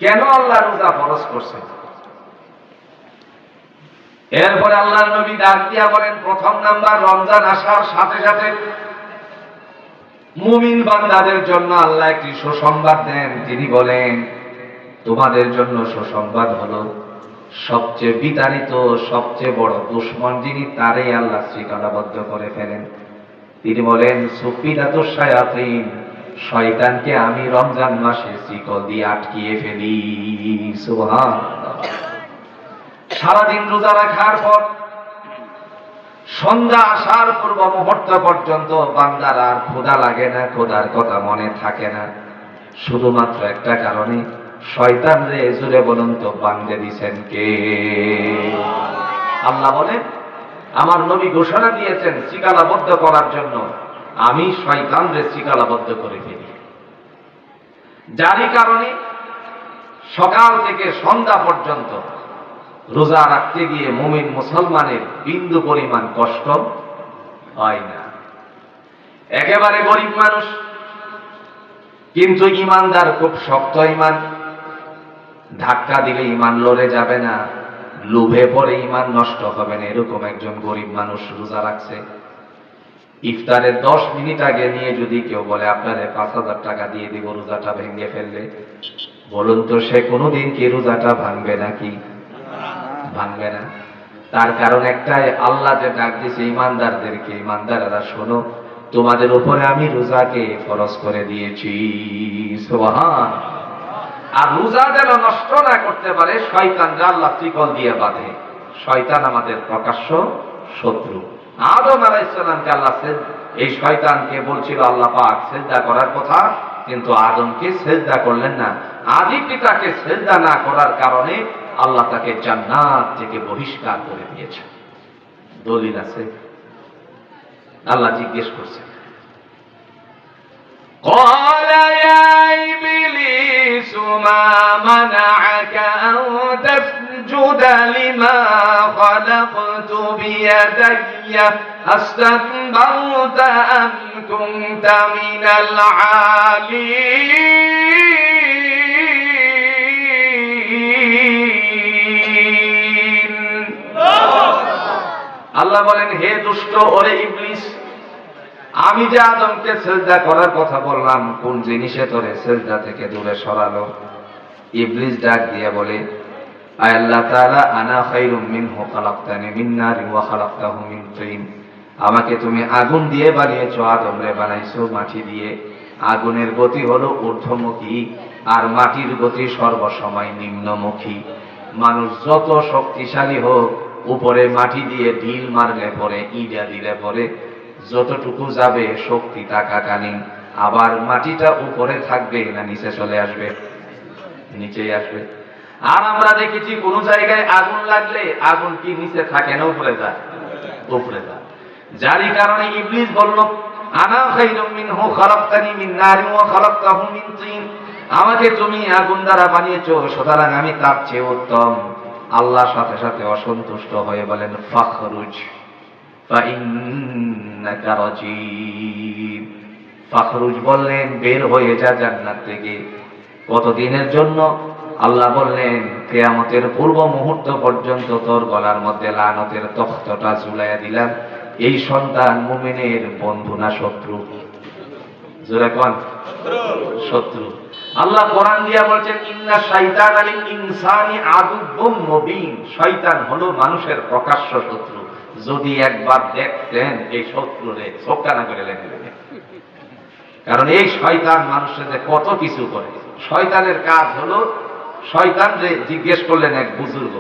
কেন আল্লাহ রোজা ফরজ করছেন? এরপরে আল্লাহর নবী ডাক দিয়া বলেন, প্রথম নাম্বার, রমজান আসার সাথে সাথে মুমিন বান্দাদের জন্য আল্লাহ একটি সুসংবাদ দেন। তিনি বলেন, তোমাদের জন্য সুসংবাদ হলো সবচেয়ে বিতাড়িত, সবচেয়ে বড় দুশমন যিনি, তারই আল্লাহ শৃঙ্খলাবদ্ধ করে ফেলেন। তিনি বলেন, সুফিনাতুশ শায়াতিন, শয়তানকে আমি রমজান মাসে শিকল দিয়ে আটকিয়ে ফেলি। সুবহানাল্লাহ। সারাদিন রোজা রাখার পর সন্ধ্যা আসার পূর্ব মুহূর্ত পর্যন্ত বান্দার আর ক্ষুধা লাগে না, ক্ষুধার কথা মনে থাকে না, শুধুমাত্র একটা কারণে, শয়তান রে জুড়ে বলুন তো বান্ধে দিছেন কে? আল্লাহ বলেন, আমার নবী ঘোষণা দিয়েছেন শৃঙ্খলাবদ্ধ করার জন্য, আমি শয়তান রে শৃঙ্খলাবদ্ধ করে ফেলি। যারই কারণে সকাল থেকে সন্ধ্যা পর্যন্ত রোজা রাখতে গিয়ে মুমিন মুসলমানের বিন্দু পরিমাণ কষ্ট হয় না। একেবারে গরিব মানুষ, কিন্তু ইমানদার, খুব শক্ত ইমান, ধাক্কা দিলে ইমান লড়ে যাবে না, লোভে পড়ে ইমান নষ্ট হবে না, এরকম একজন গরিব মানুষ রোজা রাখছে। ইফতারের 10 মিনিট আগে নিয়ে যদি কেউ বলে আপনারে 5,000 টাকা দিয়ে দিব রোজাটা ভেঙে ফেললে, বলুন তো সে কোনোদিন কি রোজাটা ভাঙবে নাকি? ভাঙবে না। তার কারণ একটাই, আল্লাহ যে ডাক দিয়েছে ইমানদারদেরকে, ইমানদারেরা শোনো, তোমাদের উপরে আমি রোজাকে ফরজ করে দিয়েছি। সুবহান। আর রোজা যেন নষ্ট না করতে পারে শয়তানরা আল্লাহ শিকল দিয়ে বাঁধে। শয়তান আমাদের প্রকাশ্য শত্রু। আদম আলাইহিস সালামকে আল্লাহ এই শয়তানকে বলছিল আল্লাহ পাক সিজদা করার কথা, কিন্তু আদমকে সিজদা করলেন না। আদি পিতাকে সিজদা না করার কারণে আল্লাহ তাকে জান্নাত থেকে বহিষ্কার করে দিয়েছেন। দলিল আছে। আল্লাহ জিজ্ঞেস করছেন, قال يا إبليس ما منعك أن تسجد لما خلقت بيدي أستكبرت أم كنت من العالين। আল্লাহ বলেন, হে দুষ্ট, ওরে ইবলিস, আমি যে আদমকে সিজদা করার কথা বললাম, কোন জিনিসে তোরে সিজদা থেকে দূরে সরালো? ইবলিস ডাক দিয়ে বলে, আয় আল্লাহ তাআলা, আনা খায়রুম মিনহু খালাকতানি মিন নারিন ওয়া খালাকতাহু মিন তিন। আমাকে তুমি আগুন দিয়ে বানিয়েছো, আদমরে বানাইছো মাটি দিয়ে। আগুনের গতি হলো ঊর্ধ্বমুখী, আর মাটির গতি সর্বসময় নিম্নমুখী। মানুষ যত শক্তিশালী হোক, উপরে মাটি দিয়ে ঢিল মারলে পরে, ইটা দিলে পরে যতটুকু যাবে শক্তি থাকাকালীন, আবার মাটিটা উপরে থাকবে না নিচে চলে আসবে? নিচেই আসবে। আর আমরা দেখেছি কোন জায়গায় আগুন লাগলে আগুন কি নিচে থাকে না উপরে যায়? উপরে যায়। যারই কারণে ইবলিস বলল, আনা খায়রুম মিনহু খালাকতানি মিন নারিন ওয়া খালাকতাহু মিন তিন। আমাকে তুমি আগুন দ্বারা বানিয়েছো, সুতরাং আমি তার চেয়ে উত্তম। আল্লাহর সাথে সাথে অসন্তুষ্ট হয়ে বলেন, ফাখরুজ ফাইন্নাকা রাজীম। ফাখরুজ বললেন, বের হয়ে যা জান্নাত থেকে। কতদিনের জন্য? আল্লাহ বললেন, কিয়ামতের পূর্ব মুহূর্ত পর্যন্ত তোর গলার মধ্যে লানতের তখ্তটা ঝুলাইয়া দিলাম। এই সন্তান মুমিনের বন্ধু না শত্রু? জোরে কোন? শত্রু। আল্লাহ কোরআন দিয়া বলছেন, ইন্না শাইতানা লিল ইনসানি আদুউম মুবিন। শয়তান হলো মানুষের প্রকাশ্য শত্রু। যদি একবার দেখতেন এই শত্রুরে ছোট্টানা করে লেগে দেবেন। কারণ এই শয়তান মানুষের যে কত কিছু করে। শয়তানের কাজ হলো, শয়তান যে জিজ্ঞেস করলেন এক বুজুর্গ,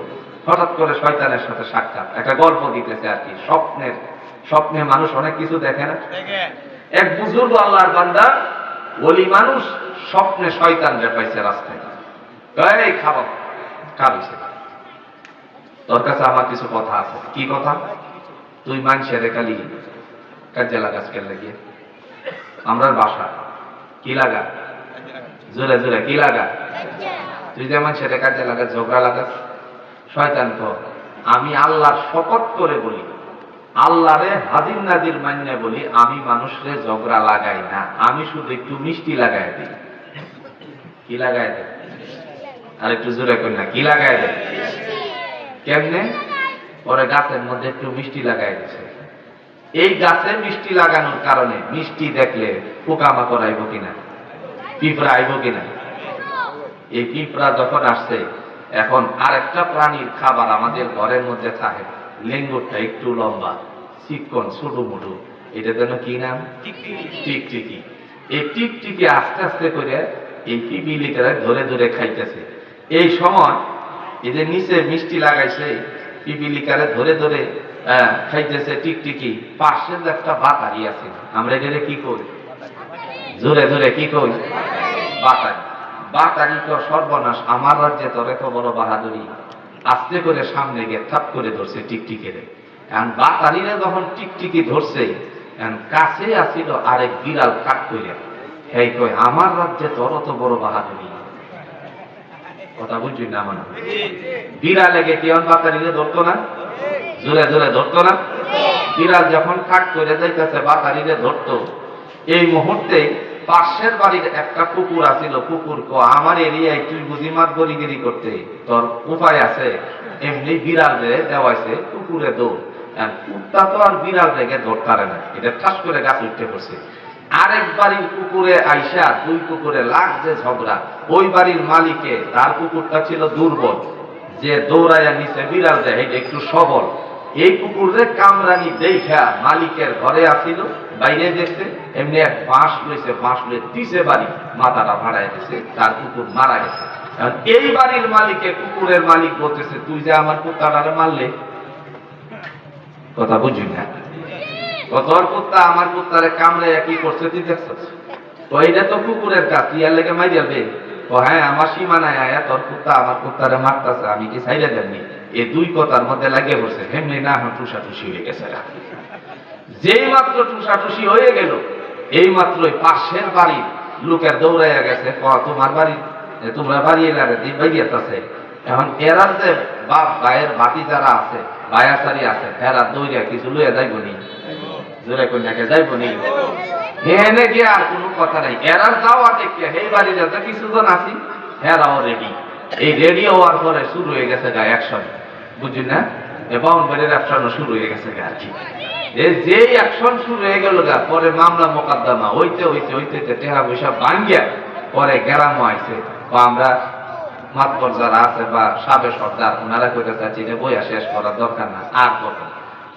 হঠাৎ করে শয়তানের সাথে সাক্ষাৎ, একটা গল্প দিতেছে আর কি, স্বপ্নে মানুষ অনেক কিছু দেখে না? এক বুজুর্গ আল্লাহর বান্দা, ওলি মানুষ, স্বপ্নে শয়তান যে পাইছে রাস্তায়, এই খাবো খাবিছে, তোর কাছে আমার কিছু কথা আছে। কি কথা? তুই মানুষের খালি কাজে লাগাস কেন লাগিয়ে? আমরার বাসা কি লাগা? জোরে জোরে কি লাগা? তুই যেমন সেটা কাজে লাগাস, ঝগড়া লাগাস। শয়তান তো, আমি আল্লাহর শপথ করে বলি, আল্লাহরে হাজির নাজির মান্য বলি, আমি মানুষরে ঝগড়া লাগাই না, আমি শুধু একটু মিষ্টি লাগাই দিই। কি লাগাই দেয়? আর একটু জোরে করি না, কি লাগাই দেয়? কেমনে? পরে গাছের মধ্যে একটু মিষ্টি লাগাই দিছে। এই গাছে মিষ্টি লাগানোর কারণে মিষ্টি দেখলে পোকামাকড় আইব কিনা, পিঁপড়া আইব কিনা? এই পিঁপড়া যখন আসছে, এখন আরেকটা প্রাণীর খাবার আমাদের ঘরের মধ্যে থাকে, লেঙ্গুরটা একটু লম্বা, চিকন, ছোট মোটো, এটা যেন কি নাম? টিকটিকি। এই টিকটিকি আস্তে আস্তে করে এই পিপিলিকারা ধরে ধরে খাইতেছে। এই সময় এদের নিচে মিষ্টি লাগাইছে, পিপিলিকারে ধরে ধরে খাইতেছে টিকটিকি। পাশে একটা বাতারি আছে, আমরা এখানে কি করি? জোরে জোরে কি কই? বাতারি। বাতারি তো সর্বনাশ, আমার রাজ্যে তোর এত বড় বাহাদুরি, আস্তে করে সামনে গিয়ে থাপ করে ধরছে টিকটিকিরে। এখন বাতারিরে যখন টিকটিকি ধরছে, কাছে আসিল আরেক বিড়াল কাট করে, এই কই আমার রাজ্যে তোর অত বড় বাহাদুরি। কথা বুঝছি না? মানে বিড়াল লেগে কেমন বাতারিরে ধরতো না? জোরে জোরে ধরতো না? বিড়াল যখন কাট করে যাইতেছে বাতারিরে ধরতো, এই মুহূর্তে পাশের বাড়ির একটা কুকুর আছিল, কুকুর কো আমার এরিয়ায় তুই বুঝি মাত গরিগিরি করতে তোর উপায় আছে? এমনি বিড়াল রে দেওয়াইছে কুকুরে দৌড়। কুত্তা তো আর বিড়াল রেগে ধরতে না, এটা ঠাস করে গাছ উঠতে পড়ছে। আরেক বাড়ির কুকুরে আইসা দুই কুকুরে লাগছে ঝগড়া। ওই বাড়ির মালিকে তার কুকুরটা ছিল দুর্বল, যে দৌড়াইয়া নিচে বিড়াল দেয় এটা একটু সবল। এই কুকুরে কামরানি দেখা মালিকের ঘরে আসিল, বাইরে দেখছে এমনি এক বাঁশ লইছে, বাঁশ লয়ে দিছে বাড়ি, মাথাটা ভাড়ায় দিছে, তার কুকুর মারা গেছে। এই বাড়ির মালিকে কুকুরের মালিক বলতেছে তুই যে আমার কুত্তাটারে মারলে। কথা বুঝি না? তোর কুত্তা আমার কুত্তারে কামড়ে কি করছে তুই দেখছিস? তো এইটা তো কুকুরের কাজ, তুই আর লেগে মাই যাবে? ও হ্যাঁ, আমার সীমানায় আয়া তোর কুত্তা আমার কুত্তারে মারতেছে, আমি কি ছাইড়া দেননি? এই দুই কথার মধ্যে লাগিয়ে পড়ছে, হেমনি না টুসাটুসি হয়ে গেছে। যেই মাত্র টুসাটুসি হয়ে গেল, এই মাত্রই পাশের বাড়ির লোকের দৌড়াইয়া গেছে, তোমার বাড়ি, তোমরা বাড়ি এলারে দিন বাইরিয়াছে। এখন এরার যে বাপ ভাইয়ের বাতি যারা আছে, বায়াসারি আছে, এরা দৌড়িয়া কিছু লইয়া যাইব নি? জোরে কন্যাকে যাইব নি? হেনে গিয়ে আর কোনো কথা নাই। এরার যাওয়া দেখিয়া এই বাড়ির যে কিছুজন আছি, এরাও রেডি। এই রেডি হওয়ার পরে শুরু হয়ে গেছে গা অ্যাকশন, বুঝলি না? বাউন্ডারির অ্যাকশনও শুরু হয়ে গেছে গা আর কি। যে অ্যাকশন শুরু হয়ে গেল গা, পরে মামলা মোকদ্দমা হইতে হইতে হইতে টেহা পয়সা ভাঙ্গিয়া পরে গ্রামও আইছে। আমরা মাতবর যারা আছে বা সাবে সর্দার, ওনারা কইতে চাচ্ছি যে বইয়া শেষ করার দরকার না, আর কত।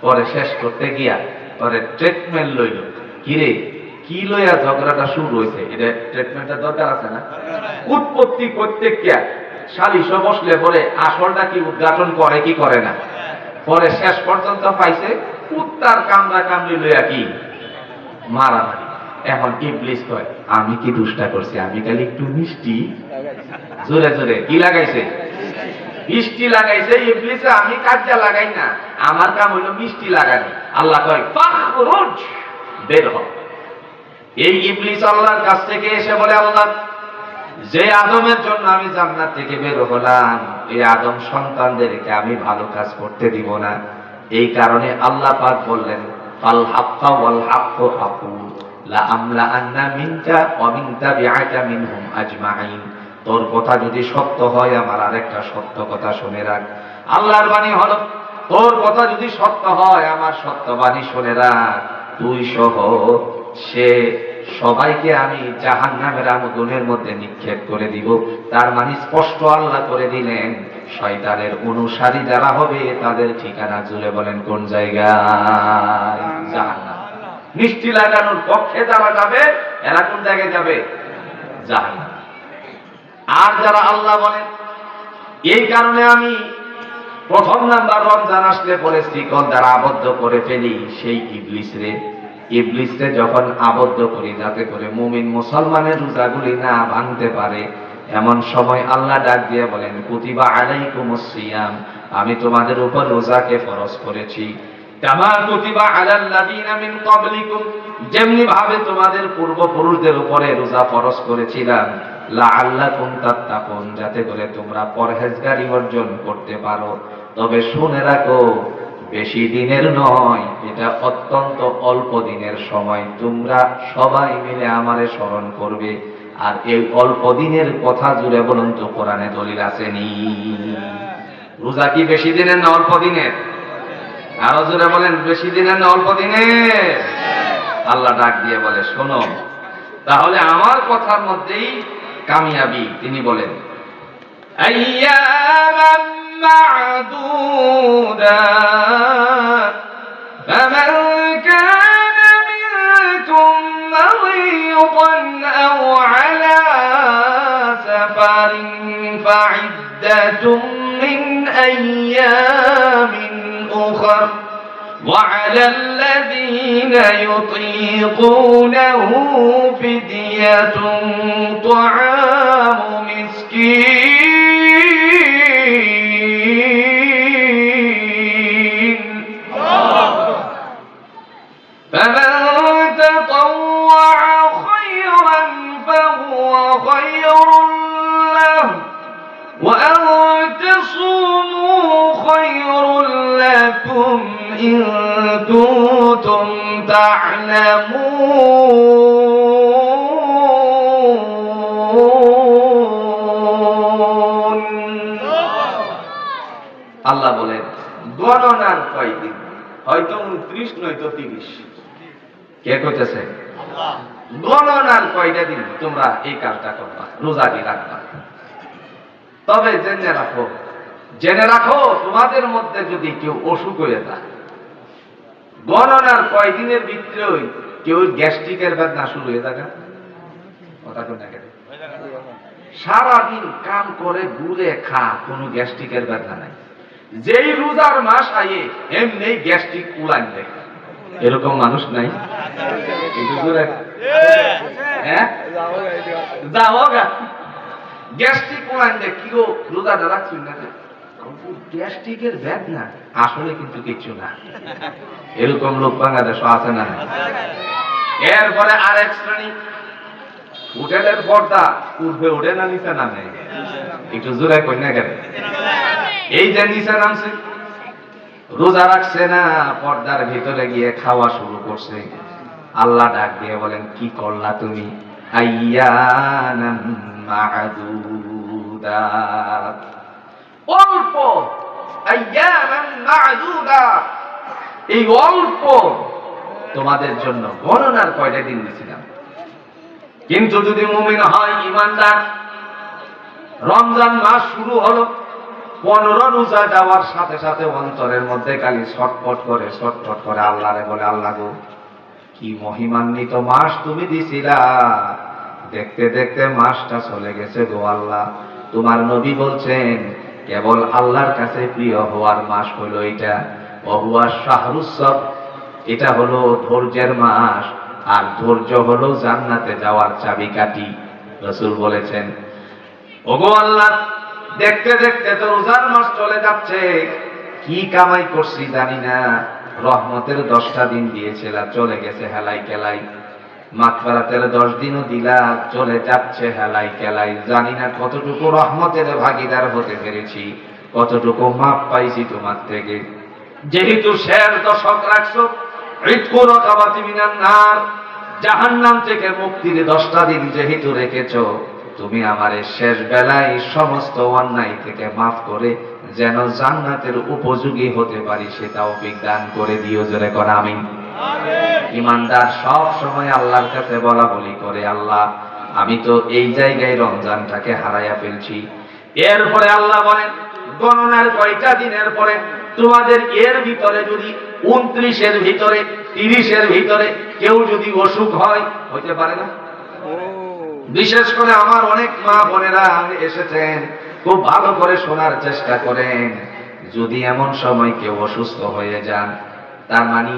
পরে শেষ করতে গিয়া পরে ট্রিটমেন্ট লইল। কিরে কি লইয়া ঝগড়াটা শুরু হয়েছে, এটা ট্রিটমেন্টের দরকার আছে না? উৎপত্তি করতে গিয়া সালিশ বসলে পরে আসলটা কি উদ্ঘাটন করে কি করে না? পরে শেষ পর্যন্ত পাইছে কুত্তার কামড়া কামড়ি লইয়া কি মারামারি। এখন ইবলিস কয় আমি কি দুষ্টা করছি, আমি খালি একটু মিষ্টি। জোরে জোরে কি লাগাইছে? মিষ্টি লাগাইছে ইবলিসে, আমি কাজটা লাগাই না, আমার কাম হইল মিষ্টি লাগানো। আল্লাহ কয় ফাখরুজ, বের হ। এই ইবলিস আল্লাহর কাছ থেকে এসে বলে আল্লাহ, যে আদমের জন্য আমি জান্নাত থেকে বের হলাম, এই আদম সন্তানদেরকে আমি ভালো কাজ করতে দিব না। এই কারণে আল্লাহ পাক বললেন ফাল হাক্কা ওয়াল হাক্কু আকুল লা আমলা আন্না মিনকা ওয়া মিন তাবিআকা মিনহুম আজমাইন। তোর কথা যদি সত্য হয়, আমার আরেকটা সত্য কথা শুনে রাখ। আল্লাহর বাণী হলো, তোর কথা যদি সত্য হয়, আমার সত্য বাণী শুনে রাখ, তুই সহ সে সবাইকে আমি জাহান্নামের আগুনের মধ্যে নিক্ষেপ করে দিব। তার মানে স্পষ্ট আল্লাহ করে দিলেন, শয়তানের অনুসারী যারা হবে তাদের ঠিকানা জুড়ে বলেন কোন জায়গায়? জাহান্নাম। মিষ্টি লাগানোর পক্ষে যারা যাবে, এরা কোন জায়গায় যাবে? জাহান্নাম। আর যারা আল্লাহ বলেন, এই কারণে আমি প্রথম নাম্বার রমজান আসলে পরে শিকল দ্বারা আবদ্ধ করে ফেলি সেই ইবলিসরে যখন আবদ্ধ করি, যাতে করে মুমিন মুসলমানের রোজাগুলি না ভাঙতে পারে। এমন সময় আল্লাহ ডাক দিয়ে বলেন কুতিবা আলাইকুমুস সিয়াম, আমি তোমাদের উপর রোজাকে ফরজ করেছি। কামা কুতিবা আলাল্লাযিনা মিন ক্বাবলিকুম, যেমনি ভাবে তোমাদের পূর্বপুরুষদের উপরে রোজা ফরজ করেছিলাম, লাআল্লাকুম তাত্তাকুন, যাতে করে তোমরা পরহেজগারি অর্জন করতে পারো। তবে শুনে রাখো, বেশি দিনের নয়, এটা অত্যন্ত অল্প দিনের সময়। তোমরা সবাই মিলে আমারে স্মরণ করবে, আর এই অল্প দিনের কথা জুড়ে বলুন তো কোরআনে দলিল আসেনি? রোজা কি বেশি দিনের না অল্প দিনের? আরো জোরে বলেন, বেশি দিনের না অল্প দিনের? আল্লাহ ডাক দিয়ে বলে, শোনো, তাহলে আমার কথার মধ্যেই কামিয়াবি। তিনি বলেন, আইয়ামান মা'দুদাত ফামান কানা মিনকুম মারিদান আও আলা সাফারিন ফা'iদ্দাতুম মিন আইয়ামিন উখর وعلى الذين يطيقونه فدية طعام مسكين فمن تطوع خيرا فهو خير له وأن تصوموا خير لكم إن كنتم تعلمون। আল্লাহ বলেন, গণনার কয়দিন? হয়তো 29 নয়তো 30। কে কইতেছে? আল্লাহ। গণনার কয়টা দিন তোমরা এই কাজটা করবা, রোজাটি রাখবা। তবে জেনে রাখো তোমাদের মধ্যে যদি কেউ অসুখ হয়ে যায়, গণনার কয়দিনের ভিতরে কেউ গ্যাস্ট্রিকের বেদনা শুরু হয়ে থাকে, কথা কোন জায়গায় সারাদিন কাম করে ঘুরে খা, কোনো গ্যাস্ট্রিকের বেদনা নাই। যেই রোজার মাস আয়ে এমনি গ্যাস্ট্রিক উড়ান দেয়, এরকম মানুষ নাই? গ্যাস্ট্রিক উড়ান দেয়, কি গো রোজাটা রাখছেন না? গ্যাস্ট্রিকের বেদনা আসলে কিন্তু কিছু না। এরকম লোক বাংলাদেশ আছে না? এরপরে আরেক শ্রেণী, হোটেলের পর্দা উঠবে, ওঠে না নিচে নামে? একটু জোরে কন্যা গেলে এই যে নিচে নামছে, রোজা রাখছে না, পর্দার ভিতরে গিয়ে খাওয়া শুরু করছে। আল্লাহ ডাক দিয়ে বলেন, কি করলা তুমি? আইয়ানাম মা'দুদাত, অল্প। আইয়ামান মা'দুদাত, এই অল্প তোমাদের জন্য গণনার কয়টা দিন দিয়েছিলাম। কিন্তু যদি মুমিন হয়, ইমানদার, রমজান মাস শুরু হলো, 15 রোজা যাওয়ার সাথে সাথে অন্তরের মধ্যে খালি ছটফট করে আল্লাহরে বলে, আল্লাহ গো, কি মহিমান্বিত মাস তুমি দিছিলা, দেখতে দেখতে মাসটা চলে গেছে গো আল্লাহ। তোমার নবী বলছেন, কেবল আল্লাহর কাছে প্রিয় হওয়ার মাস হলো এটা, ওহুয়া শাহরুস সবর, এটা হলো ধৈর্যের মাস, আর ধৈর্য হলো জান্নাতে যাওয়ার চাবিকাঠি। রাসূল বলেছেন, ওগো আল্লাহ, দেখতে দেখতে তো রোজার মাস চলে যাচ্ছে, কি কামাই করছি জানি না, রহমতের 10টা দিন দিয়েছিলা, চলে গেছে হেলাই কেলাই। মাগফিরাতের 10 দিনও দিলা, চলে যাচ্ছে হেলাই কেলাই। জানি না কতটুকু রহমতের ভাগীদার হতে পেরেছি, কতটুকু মাপ পাইছি তোমার থেকে। যেহেতু শেষ দশক রাখছো, ইতকু রাকাবাতি মিনান নার, জাহান্নাম থেকে মুক্তির 10টা দিন যেহেতু রেখেছো, তুমি আমারে শেষ বেলায় সমস্ত অন্যায় থেকে মাফ করে যেন জান্নাতের উপযোগী হতে পারি, সেটাও বিজ্ঞান করে দিও। জোরে কর আমিন। ইমানদার সব সময় আল্লাহর কাছে বলা বলি করে, আল্লাহ, আমি তো এই জায়গায় রমজানটাকে হারাইয়া ফেলছি। এরপরে আল্লাহ বলেন, গণনার কয়টা দিনের পরে তোমাদের এর ভিতরে যদি 29-এর ভিতরে 30-এর ভিতরে কেউ যদি অসুখ হয়, হইতে পারে না? বিশেষ করে আমার অনেক মা বোনেরা এসেছেন, খুব ভালো করে শোনার চেষ্টা করেন। যদি এমন সময় কেউ অসুস্থ হয়ে যান, তার মানে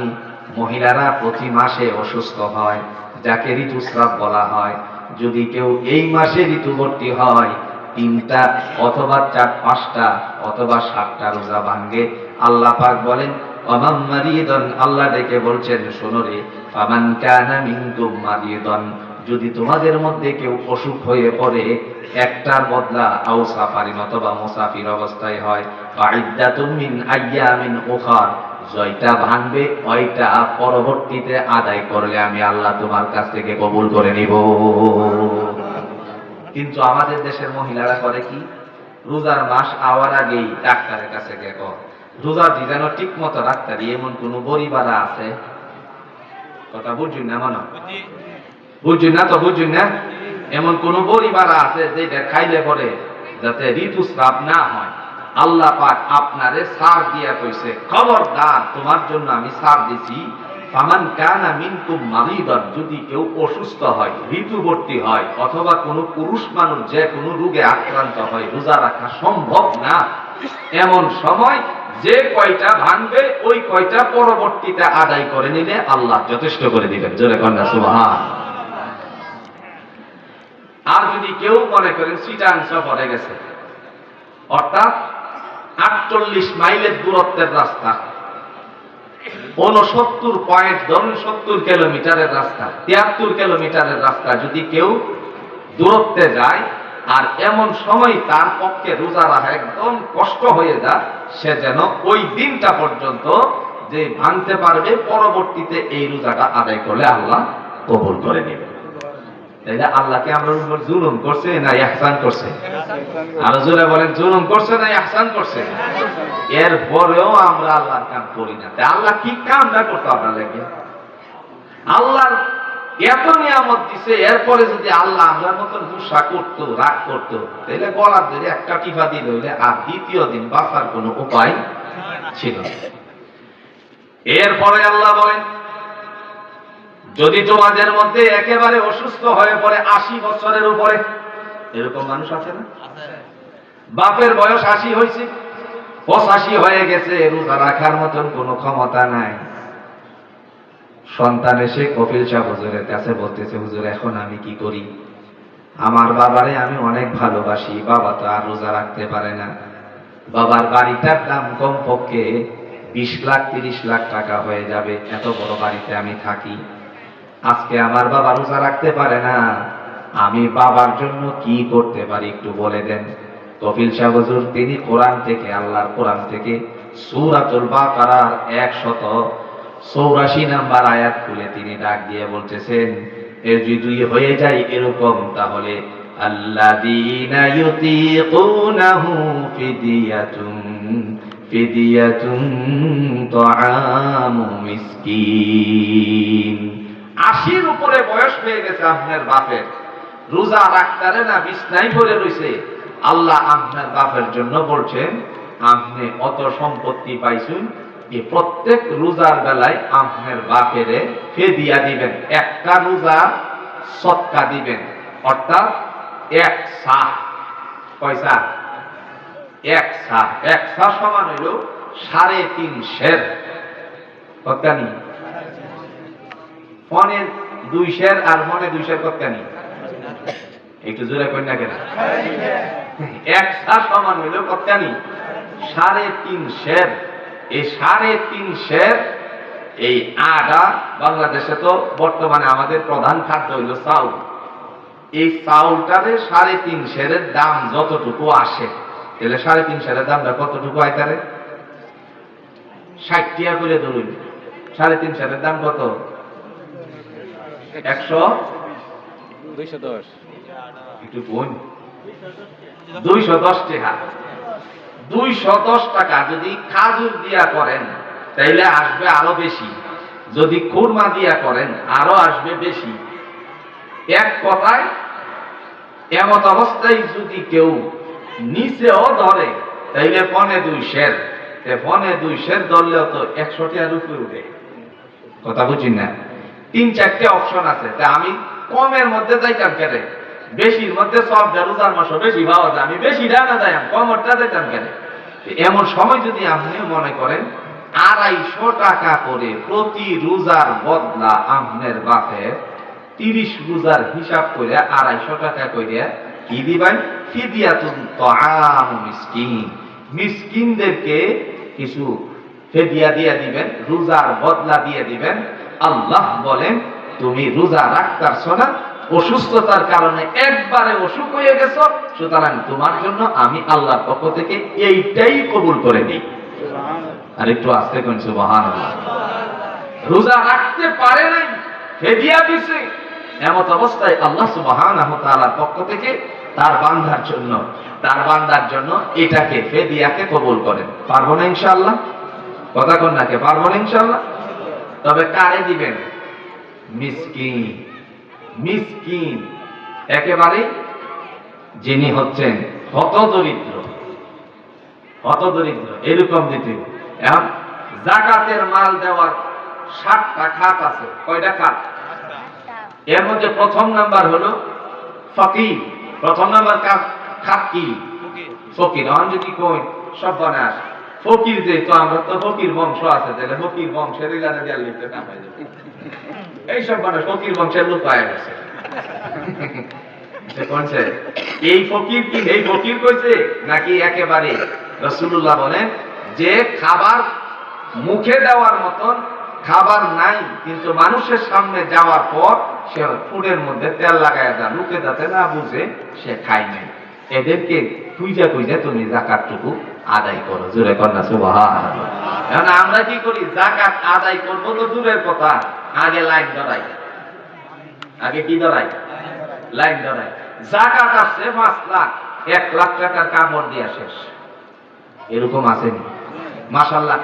মহিলারা প্রতি মাসে অসুস্থ হয়, যাকে ঋতুস্রাব বলা হয়। যদি কেউ এই মাসে ঋতুবর্তী হয়, 3টা অথবা 4-5টা অথবা 7টা রোজা ভাঙ্গে। আল্লাহ পাক বলেন, ওয়ামান মারিদান, আল্লাহ ডেকে বলছেন, শোনো রে, ফামান কানা মিনকুম মারিদান, যদি তোমাদের মধ্যে কেউ অসুখ হয়ে পড়ে, একটার বদলা আও সাফারিন অথবা মুসাফির অবস্থায় হয়, ফাইদ্দাতুম মিন আইয়ামিন উখার, জয়টা ভাঙবে ওইটা পরবর্তীতে আদায় করলে আমি আল্লাহ তোমার কাছ থেকে কবুল করে নিব। কিন্তু আমাদের দেশের মহিলারা করে কি, রোজার মাস আওয়ার আগেই ডাক্তারের কাছে গিয়ে কয় রোজা দি যেন ঠিক মতো ডাক্তারি। এমন কোন পরিবার আছে? কথা বুঝুন না, মানো বুঝুন না তো বুঝুন না। এমন কোন পরিবার আছে যেটা খাইলে পরে যাতে ঋতুস্রাব না হয়, আল্লাহ পাক আপনারে সার দিয়া কইছে খবরদার তোমার জন্য আমি সার দিছি, ফামান কানা মিনকুম মারিদান, যদি কেউ অসুস্থ হয়, ঋতুবর্তী হয়, অথবা কোনো পুরুষ মানুষ যে কোনো রোগে আক্রান্ত হয়, রোজা রাখা সম্ভব না, এমন সময় যে কয়টা ভাঙবে ওই কয়টা পরবর্তীতে আদায় করে নিলে আল্লাহ যথেষ্ট করে দিবেন। জোরে কন্যা সুবহান। আর যদি কেউ মনে করেন চিটাং সফরে গেছে, অর্থাৎ 48 মাইলের দূরত্বের রাস্তা, 69 পয়েন্ট ধরুন 70 কিলোমিটারের রাস্তা, 73 কিলোমিটারের রাস্তা যদি কেউ দূরত্বে যায়, আর এমন সময় তার পক্ষে রোজা রাখা একদম কষ্ট হয়ে যায়, সে যেন ওই দিনটা পর্যন্ত যে ভাঙতে পারবে, পরবর্তীতে এই রোজাটা আদায় করলে আল্লাহ কবুল করে নেবে। তাইলে আল্লাহকে আমরা উপর জুলুম করছে না ইহসান করছে? আরো জোরে বলেন, জুলুম করছে না ইহসান করছে? এরপরেও আমরা আল্লাহর কাম করি না। তাই আল্লাহ কি কামটা করতে আপনার লাগে? আল্লাহর এত নিয়ামত দিছে, এরপরে যদি আল্লাহ আমরার মতন গুসা করতো, রাগ করতো, তাহলে গলার ধরে একটা টিফা দিল হইলে আর দ্বিতীয় দিন বাঁচার কোনো উপায় ছিল না। এরপরে আল্লাহ বলেন, যদি তোমাদের মধ্যে একেবারে অসুস্থ হয়ে পড়ে 80 বছরের উপরে, এরকম মানুষ আছে না? বাপের বয়স 80 হয়েছে, 85 হয়ে গেছে, রোজা রাখার মতন কোনো ক্ষমতা নাই। সন্তান এসে কপিল শাহ হুজুরের কাছে বলতেছে, হুজুর এখন আমি কি করি? আমার বাবারে আমি অনেক ভালোবাসি, বাবা তো আর রোজা রাখতে পারে না। বাবার বাড়িটার দাম কমপক্ষে 20 লাখ 30 লাখ টাকা হয়ে যাবে, এত বড় বাড়িতে আমি থাকি। আজকে আমার বাবা রোজা রাখতে পারে না, আমি বাবার জন্য কি করতে পারি একটু বলে দেন। কপিল শাহ হুজুর তিনি কোরআন থেকে, আল্লাহর কোরআন থেকে সূরাতুল বাকারার 184 নাম্বার আয়াত খুলে তিনি ডাক দিয়ে বলতেছেন, এর যদি হয়ে যায় এরকম, তাহলে আল্লাযীনা ইউতীকুনাহু ফিদিয়াতুন তাআমু মিসকিন। 80-র উপরে বয়স হয়ে গেছে আপনার বাপের, রোজা রাখতারে না, বিছনায় পড়ে রইছে, আল্লাহ আপনার বাপের জন্য বলছেন, আপনি অত সম্পত্তি পাইছেন, এই প্রত্যেক রোজার বেলায় আপনার বাপেরে ফিদিয়া দিবেন, একটা রোজা সদকা দিবেন, অর্থাৎ 1 সা। পয়সা 1 সা, 1 সা সমান হইল 3.5 সের। কতখানি? মনে 2 সের আর মনে 2 সের কতখানি? একটু জোরে কই না কেন? 1 সা সমান হইল কতখানি? 3.5 সের। এই 3.5 সের এই আটা, বাংলাদেশে তো বর্তমানে আমাদের প্রধান খাদ্য হইল চাউল। এই চাউলটারে 3.5 সেরের দাম যতটুকু আসে, তাহলে 3.5 সেরের দামটা কতটুকু হয়? তারে 60 টাকা করে ধরুন, 3.5 সেরের দাম কত? 210 একটু কোন 210 টাকা। 210 টাকা যদি খাজুর দিয়া করেন তাইলে আসবে আরো বেশি, যদি খুরমা দিয়া করেন আরো আসবে বেশি। এক কথায় এমত অবস্থায় যদি কেউ নিচেও ধরে তাইলে 1.25 সের, 1.25 সের ধরলেও তো 100 টাকার উপরে উঠে। কথা বুঝিন না? 3-4টে অপশন আছে, তা আমি কমের মধ্যে যাইতাম কেন, বেশির মধ্যে সব রোজার মাসও বেশি পাওয়া যায়, আমি বেশি ডানা যাই, কমরটা যাইতাম কেন? এমন সময় যদি আপনি মনে করেন 250 টাকা করে প্রতি রোজার বদলা আপনার বাপের 30 রোজার হিসাব করে 250 টাকা করে কি দিবেন? ফিদিয়াতুন তাআমু মিসকিন, মিসকিনদেরকে কিছু ফিদিয়া দিয়ে দিবেন, রোজার বদলা দিয়ে দিবেন। আল্লাহ বলেন, তুমি রোজা রাখতারছো না, অসুস্থতার কারণে একবারে অসুখ হয়ে গেছো, সুতরাং তোমার জন্য আমি আল্লাহর পক্ষ থেকে এইটাই কবুল করে দিই। আর একটু আস্তে কোন সুবহানাল্লাহ। রোজা রাখতে পারে নাই, ফিদিয়া দিছে, এমত অবস্থায় আল্লাহ সুবহানাহু ওয়া তাআলার পক্ষ থেকে তার বান্দার জন্য এটাকে ফিদিয়াকে কবুল করেন। পারবো না ইনশাআল্লাহ? কথা কোন নাকে পারবো না ইনশাআল্লাহ? তবে কারে দিবেন? মিসকিন একেবারে যিনি হচ্ছেন হতদরিদ্র এরকম দিতে। এখন যাকাতের মাল দেওয়ার 7টা খাত আছে। কয়টা খাত? এর মধ্যে প্রথম নাম্বার হলো ফকির। প্রথম নাম্বার খাত কি? ফকির। এখন যদি কই সব বানাস ফকির, যে তো আমরা তো ফকির বংশ আছে, তাহলে ফকির বংশের ইলানে দেয়াল লিখতে না পাই যাবে, এইসব মানুষ ফকির বংশের লোক পায় গেছে। এই ফকির কি এই ফকির কইছে নাকি একেবারে রাসূলুল্লাহ বলেন যে খাবার মুখে দেওয়ার মতন খাবার নাই, কিন্তু মানুষের সামনে যাওয়ার পর সে ফুডের মধ্যে তেল লাগায় দেয়, লোকে যাতে না বুঝে সে খায় নাই, এদেরকে খুঁজা তুমি যাকাতটুকু আদায় করো। জোরে কন্যা সুবহানাল্লাহ। এখন আমরা কি করি? যাকাত আদায় করবো তো দূরের কথা, আগে লাইন ধরাই। আগে কি ধরাই? লাইন ধরাই। যাকাত আছে 5 লাখ, 1 লাখ টাকার কাপড় দিয়া শেষ। এরকম আসেনি? মাশাআল্লাহ।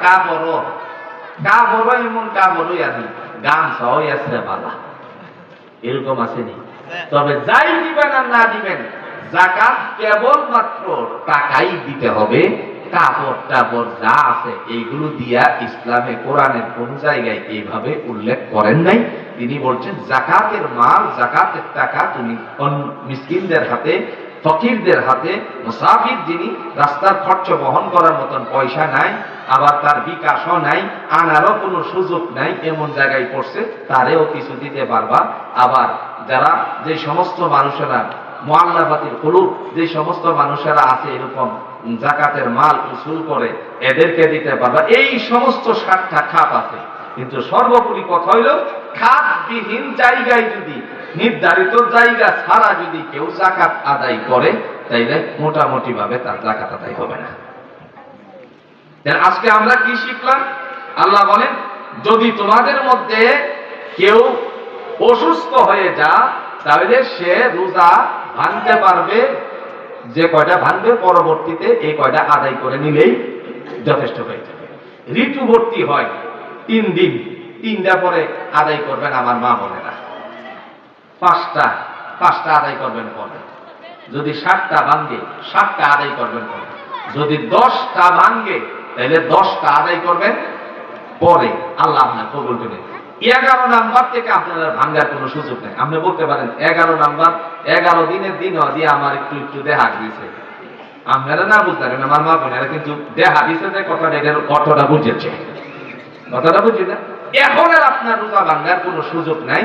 কাপড় এমন কাপড়ই আছে, গামছাও আছে বালা, এরকম আসেনি? তবে যাই দিবেন আর না দিবেন, যাকাত কেবলমাত্র টাকাই দিতে হবে। কাপড় টাপড় যা আছে এইগুলো দিয়া ইসলামে কোরআনের কোন জায়গায় এইভাবে উল্লেখ করেন নাই। তিনি বলছেন যাকাতের মাল, যাকাতের টাকা তুমি মিসকিনদের হাতে, ফকিরদের হাতে, মুসাফির যিনি রাস্তার খরচ বহন করার মতন পয়সা নাই, আবার তার বিকাশও নাই, আনারও কোনো সুযোগ নাই, এমন জায়গায় পড়ছে, তারেও কিছু দিতে পারবা। আবার যারা যে সমস্ত মানুষেরা মুআল্লাফাতিল কুলুব, যে সমস্ত মানুষেরা আছে এরকম যাকাতের মাল উসুল করে, এদেরকে দিতে পারবা। এই সমস্ত 7টা খাত আছে। কিন্তু সর্বোপরি কথা হইল খাতবিহীন জায়গায় যদি, নির্ধারিত জায়গা ছাড়া যদি কেউ যাকাত আদায় করে, তাইলে মোটামুটি ভাবে তার যাকাত আদায় হবে না। আজকে আমরা কি শিখলাম? আল্লাহ বলেন যদি তোমাদের মধ্যে কেউ অসুস্থ হয়ে যা, তাহলে সে রোজা ভাঙতে পারবে, যে কয়টা ভাঙবে পরবর্তীতে এই কয়টা আদায় করে নিলেই যথেষ্ট হয়ে যাবে। ঋতুবর্তী হয় 3 দিন, 3টা পরে আদায় করবেন আমার মা বোনেরা। 5টা আদায় করবেন পরে। যদি 7টা ভাঙে 7টা আদায় করবেন পরে। যদি 10টা ভাঙে তাহলে 10টা আদায় করবেন পরে। আল্লাহ আপনার কবুল করে। 11 নাম্বার থেকে আপনার ভাঙ্গার কোনো সুযোগ নেই। আপনি বলতে পারেন 11 নাম্বার 11 দিনের দিন দিয়ে আমার একটু দেহা দিয়েছে, আপনারা না বুঝতে পারেন, আমার মা বোনেরা কিন্তু দেহা দিয়েছে যে কথাটা বুঝেছে, কথাটা বুঝি না। এখন আর আপনার রোজা ভাঙ্গার কোনো সুযোগ নাই।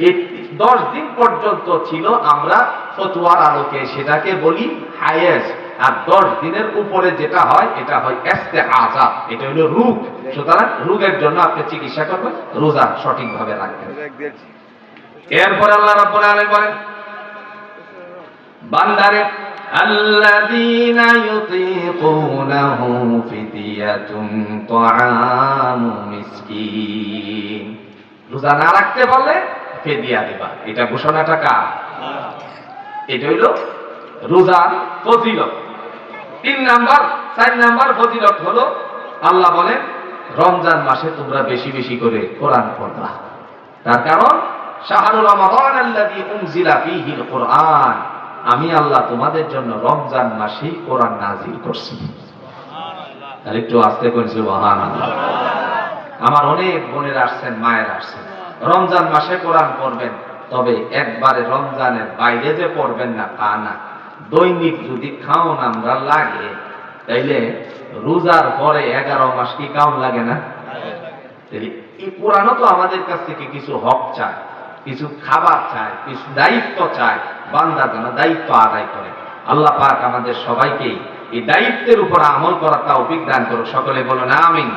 এই 10 দিন পর্যন্ত ছিল, আমরা ফতোয়ার আলোকে সেটাকে বলি হায়েজ। আর 10 দিনের উপরে যেটা হয় এটা হয় ইস্তেহাজা, এটা হলো রোগ। সুতরাং রোগের জন্য আপনি চিকিৎসা করবেন, রোজা সঠিকভাবে রাখবেন। এরপর আল্লাহ রাব্বুল আলামিন বলেন বান্দারে আল্লাযীনা ইউতীকুনাহু ফিদিয়াতুন তাআমু মিসকিন। রোজা না রাখতে পারলে ফিদিয়া দিবা। এটা ঘোষণাটা কার? এটা হইল রোজার ফজিলত। 4 নাম্বার ফজিলত হলো আল্লাহ বলেন রমজান মাসে তোমরা বেশি বেশি করে কোরআন পড়বা। তার কারণ শাহরুল রমাদান আল্লাযী উনজিলা ফীহিল কুরআন, আমি আল্লাহ তোমাদের জন্য রমজান মাসেই কোরআন নাযিল করছি। সুবহানাল্লাহ। আর একটু আস্তে করে সুবহানাল্লাহ। আমার অনেক বোনেরা আসছেন, মায়েরা আসছেন, রমজান মাসে কোরআন পড়বেন, তবে একবারে রমজানের বাইরে যে পড়বেন না তা না। দৈনিক যদি খাওন আমরা লাগে, তাইলে রোজার পরে 11 মাস কি কাউন লাগে না? এই কোরআনও তো আমাদের কাছ থেকে কিছু হক চায়, কিছু খাবার চায়, কিছু দায়িত্ব চায়। বান্দা যেন দায়িত্ব আদায় করে। আল্লাহ পাক আমাদের সবাইকে এই দায়িত্বের উপর আমল করার তৌফিক দান করুন। সকলে বলুন আমিন।